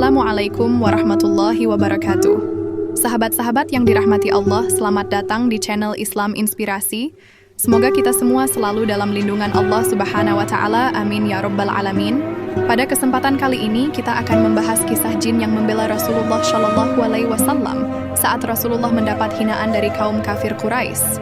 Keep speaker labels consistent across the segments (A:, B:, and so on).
A: Assalamualaikum warahmatullahi wabarakatuh. Sahabat-sahabat yang dirahmati Allah, selamat datang di channel Islam Inspirasi. Semoga kita semua selalu dalam lindungan Allah Subhanahu wa Ta'ala. Amin ya Rabbal Alamin. Pada kesempatan kali ini, kita akan membahas kisah jin yang membela Rasulullah Shallallahu Alaihi Wasallam saat Rasulullah mendapat hinaan dari kaum kafir Quraisy.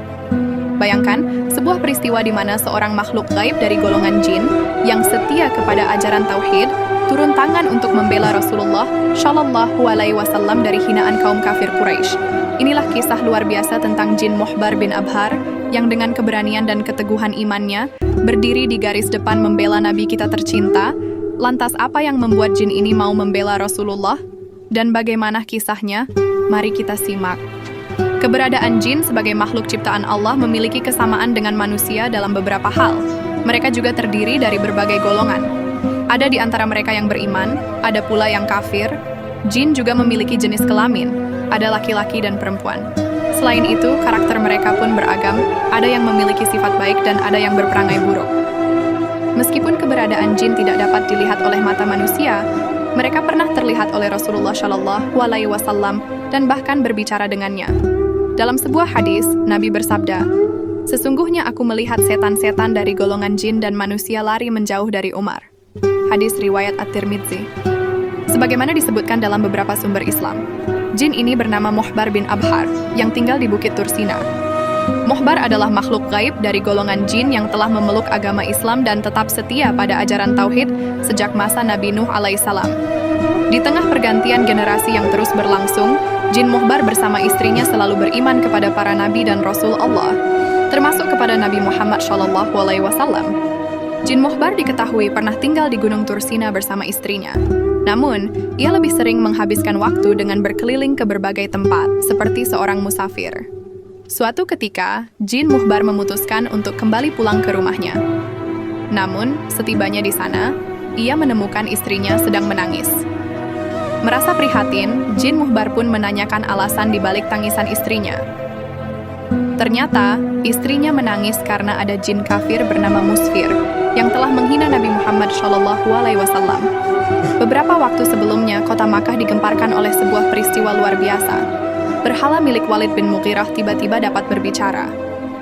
A: Bayangkan, sebuah peristiwa di mana seorang makhluk gaib dari golongan jin yang setia kepada ajaran tauhid turun tangan untuk membela Rasulullah Shallallahu Alaihi Wasallam dari hinaan kaum kafir Quraisy. Inilah kisah luar biasa tentang jin Muhbar bin Abhar yang dengan keberanian dan keteguhan imannya berdiri di garis depan membela Nabi kita tercinta. Lantas apa yang membuat jin ini mau membela Rasulullah? Dan bagaimana kisahnya? Mari kita simak. Keberadaan jin sebagai makhluk ciptaan Allah memiliki kesamaan dengan manusia dalam beberapa hal. Mereka juga terdiri dari berbagai golongan. Ada di antara mereka yang beriman, ada pula yang kafir. Jin juga memiliki jenis kelamin, ada laki-laki dan perempuan. Selain itu, karakter mereka pun beragam, ada yang memiliki sifat baik dan ada yang berperangai buruk. Meskipun keberadaan jin tidak dapat dilihat oleh mata manusia, mereka pernah terlihat oleh Rasulullah Shallallahu Alaihi Wasallam dan bahkan berbicara dengannya. Dalam sebuah hadis, Nabi bersabda, "Sesungguhnya aku melihat setan-setan dari golongan jin dan manusia lari menjauh dari Umar." Hadis riwayat At-Tirmidzi. Sebagaimana disebutkan dalam beberapa sumber Islam, jin ini bernama Muhbar bin Abhar yang tinggal di Bukit Tursina. Muhbar adalah makhluk gaib dari golongan jin yang telah memeluk agama Islam dan tetap setia pada ajaran tauhid sejak masa Nabi Nuh alaihissalam. Di tengah pergantian generasi yang terus berlangsung, jin Muhbar bersama istrinya selalu beriman kepada para nabi dan rasul Allah, termasuk kepada Nabi Muhammad Shallallahu Alaihi Wasallam. Jin Muhbar diketahui pernah tinggal di Gunung Tursina bersama istrinya. Namun, ia lebih sering menghabiskan waktu dengan berkeliling ke berbagai tempat, seperti seorang musafir. Suatu ketika, jin Muhbar memutuskan untuk kembali pulang ke rumahnya. Namun, setibanya di sana, ia menemukan istrinya sedang menangis. Merasa prihatin, jin Muhbar pun menanyakan alasan di balik tangisan istrinya. Ternyata, istrinya menangis karena ada jin kafir bernama Musfir yang telah menghina Nabi Muhammad Shallallahu Alaihi Wasallam. Beberapa waktu sebelumnya, kota Makkah digemparkan oleh sebuah peristiwa luar biasa. Berhala milik Walid bin Mughirah tiba-tiba dapat berbicara.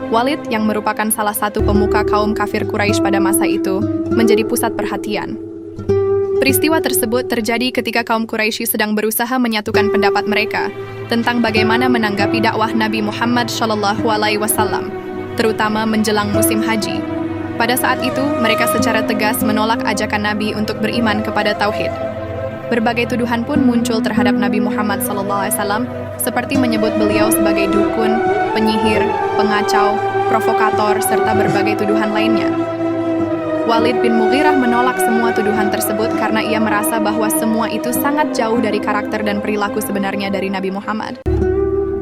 A: Walid, yang merupakan salah satu pemuka kaum kafir Quraisy pada masa itu, menjadi pusat perhatian. Peristiwa tersebut terjadi ketika kaum Quraisy sedang berusaha menyatukan pendapat mereka tentang bagaimana menanggapi dakwah Nabi Muhammad Shallallahu Alaihi Wasallam, terutama menjelang musim haji. Pada saat itu, mereka secara tegas menolak ajakan Nabi untuk beriman kepada tauhid. Berbagai tuduhan pun muncul terhadap Nabi Muhammad SAW, seperti menyebut beliau sebagai dukun, penyihir, pengacau, provokator, serta berbagai tuduhan lainnya. Walid bin Mughirah menolak semua tuduhan tersebut karena ia merasa bahwa semua itu sangat jauh dari karakter dan perilaku sebenarnya dari Nabi Muhammad.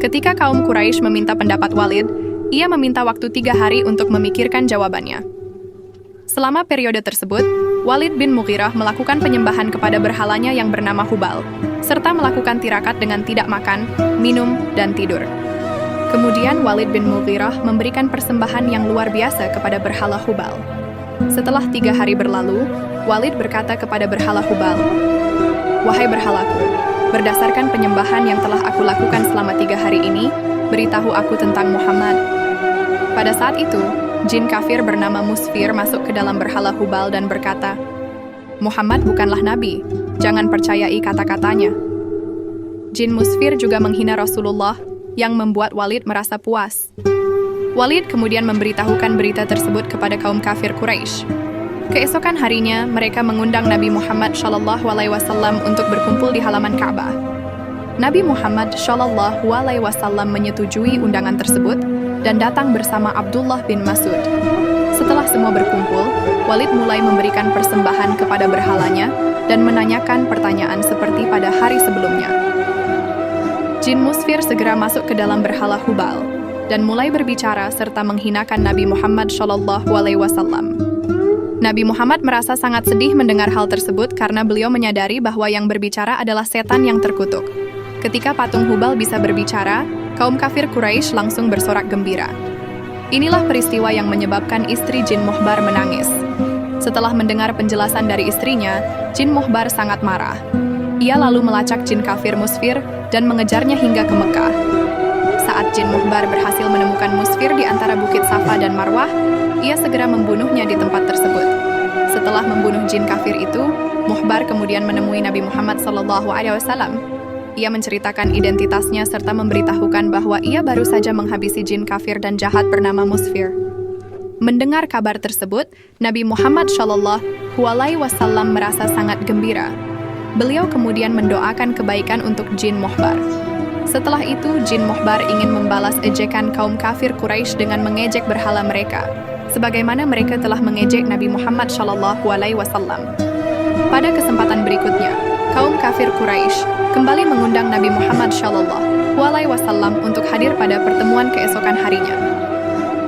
A: Ketika kaum Quraisy meminta pendapat Walid, ia meminta waktu 3 hari untuk memikirkan jawabannya. Selama periode tersebut, Walid bin Mughirah melakukan penyembahan kepada berhalanya yang bernama Hubal, serta melakukan tirakat dengan tidak makan, minum, dan tidur. Kemudian Walid bin Mughirah memberikan persembahan yang luar biasa kepada berhala Hubal. Setelah 3 hari berlalu, Walid berkata kepada berhala Hubal, "Wahai berhalaku, berdasarkan penyembahan yang telah aku lakukan selama 3 hari ini, beritahu aku tentang Muhammad." Pada saat itu, jin kafir bernama Musfir masuk ke dalam berhala Hubal dan berkata, "Muhammad bukanlah nabi, jangan percayai kata-katanya." Jin Musfir juga menghina Rasulullah, yang membuat Walid merasa puas. Walid kemudian memberitahukan berita tersebut kepada kaum kafir Quraisy. Keesokan harinya, mereka mengundang Nabi Muhammad Shallallahu Alaihi Wasallam untuk berkumpul di halaman Ka'bah. Nabi Muhammad Shallallahu Alaihi Wasallam menyetujui undangan tersebut dan datang bersama Abdullah bin Mas'ud. Setelah semua berkumpul, Walid mulai memberikan persembahan kepada berhalanya dan menanyakan pertanyaan seperti pada hari sebelumnya. Jin Musfir segera masuk ke dalam berhala Hubal dan mulai berbicara serta menghinakan Nabi Muhammad Shallallahu Alaihi Wasallam. Nabi Muhammad merasa sangat sedih mendengar hal tersebut karena beliau menyadari bahwa yang berbicara adalah setan yang terkutuk. Ketika patung Hubal bisa berbicara, kaum kafir Quraisy langsung bersorak gembira. Inilah peristiwa yang menyebabkan istri jin Muhbar menangis. Setelah mendengar penjelasan dari istrinya, jin Muhbar sangat marah. Ia lalu melacak jin kafir Musfir dan mengejarnya hingga ke Mekah. Saat jin Muhbar berhasil menemukan Musfir di antara Bukit Safa dan Marwah, ia segera membunuhnya di tempat tersebut. Setelah membunuh jin kafir itu, Muhbar kemudian menemui Nabi Muhammad SAW. Ia menceritakan identitasnya serta memberitahukan bahwa ia baru saja menghabisi jin kafir dan jahat bernama Musfir. Mendengar kabar tersebut, Nabi Muhammad SAW merasa sangat gembira. Beliau kemudian mendoakan kebaikan untuk jin Muhbar. Setelah itu, jin Muhbar ingin membalas ejekan kaum kafir Quraisy dengan mengejek berhala mereka, sebagaimana mereka telah mengejek Nabi Muhammad SAW. Pada kesempatan berikutnya, kaum kafir Quraisy kembali mengundang Nabi Muhammad SAW untuk hadir pada pertemuan keesokan harinya.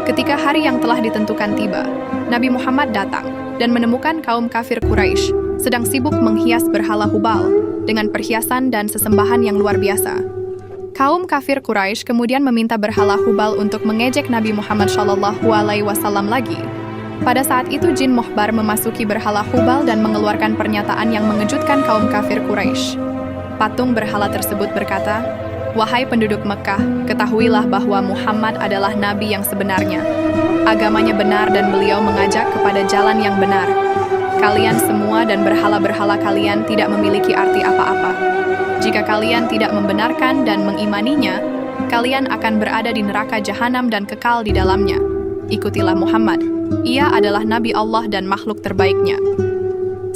A: Ketika hari yang telah ditentukan tiba, Nabi Muhammad datang dan menemukan kaum kafir Quraisy sedang sibuk menghias berhala Hubal dengan perhiasan dan sesembahan yang luar biasa. Kaum kafir Quraisy kemudian meminta berhala Hubal untuk mengejek Nabi Muhammad SAW lagi. Pada saat itu jin Muhbar memasuki berhala Hubal dan mengeluarkan pernyataan yang mengejutkan kaum kafir Quraisy. Patung berhala tersebut berkata, "Wahai penduduk Mekah, ketahuilah bahwa Muhammad adalah nabi yang sebenarnya. Agamanya benar dan beliau mengajak kepada jalan yang benar. Kalian semua dan berhala-berhala kalian tidak memiliki arti apa-apa. Jika kalian tidak membenarkan dan mengimaninya, kalian akan berada di neraka jahanam dan kekal di dalamnya. Ikutilah Muhammad. Ia adalah Nabi Allah dan makhluk terbaiknya."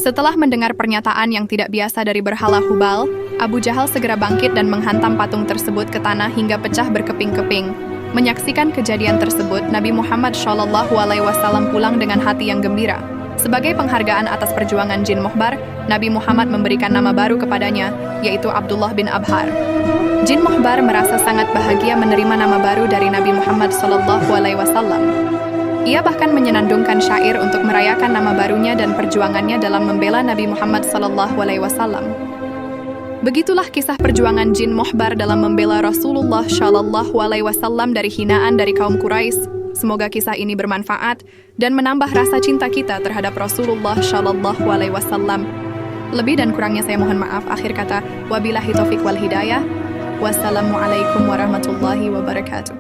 A: Setelah mendengar pernyataan yang tidak biasa dari berhala Hubal, Abu Jahal segera bangkit dan menghantam patung tersebut ke tanah hingga pecah berkeping-keping. Menyaksikan kejadian tersebut, Nabi Muhammad SAW pulang dengan hati yang gembira. Sebagai penghargaan atas perjuangan jin Muhbar, Nabi Muhammad memberikan nama baru kepadanya, yaitu Abdullah bin Abhar. Jin Muhbar merasa sangat bahagia menerima nama baru dari Nabi Muhammad SAW. Ia bahkan menyenandungkan syair untuk merayakan nama barunya dan perjuangannya dalam membela Nabi Muhammad SAW. Begitulah kisah perjuangan jin Muhbar dalam membela Rasulullah SAW dari hinaan dari kaum Quraisy. Semoga kisah ini bermanfaat dan menambah rasa cinta kita terhadap Rasulullah SAW. Lebih dan kurangnya saya mohon maaf. Akhir kata, wabillahi taufiq wal hidayah. Wassalamualaikum warahmatullahi wabarakatuh.